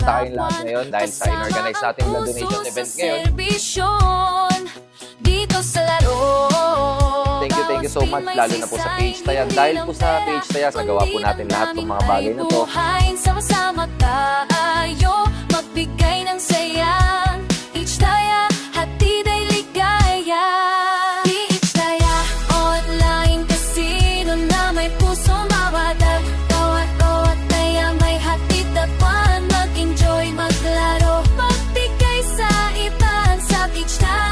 pumunta kayong lahat ngayon dahil sa in-organize natin blood donation event ngayon. Thank you so much, lalo na po sa Page Taya. Dahil po sa Page Taya, nagawa po natin lahat ng mga bagay na to. Sama-sama tayo, magbigay ng saya. Each Taya, hatid ay ligaya. Each Taya, online casino na may puso mawadag. Bawat taya may hatid na pan, mag-enjoy, maglaro, magbigay sa iba sa Each Taya.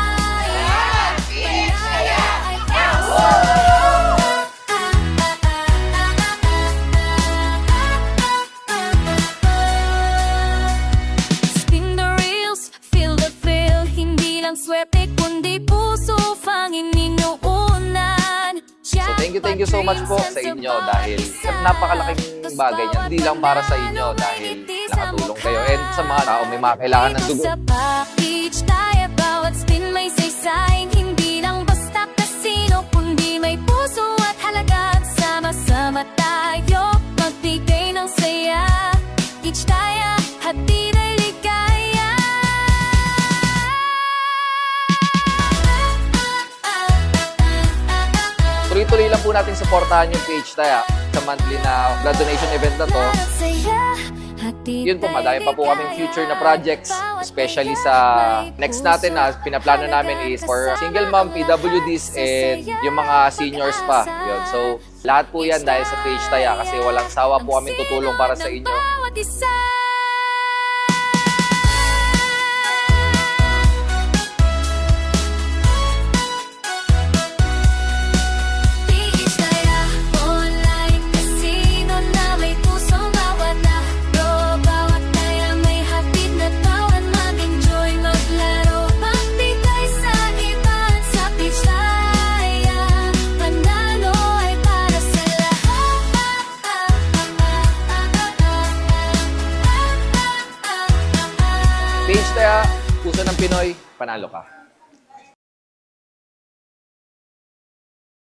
Swerte kundi puso Panginoon. So thank you so much po sa inyo dahil napakalaking bagay niya. Hindi lang para sa inyo dahil nakatulong kayo. And sa mga tao may mga kailangan ng dugo. Each Taya, bawat spin may saysay. Hindi lang basta kasino kundi may puso at halaga. Sama-sama tayo, magbigay ng saya. Each Taya, hatid ay ligaya. Tuloy-tuloy lang po natin supportahan yung Page Taya sa monthly na blood donation event na to. Yun po, madami pa po kaming future na projects, especially sa next natin na pinaplano namin is for single mom, PWDs, and yung mga seniors pa. Yun. So, lahat po yan dahil sa Page Taya kasi walang sawa po kami tutulong para sa inyo. Page Taya, puso ng Pinoy, panalo ka.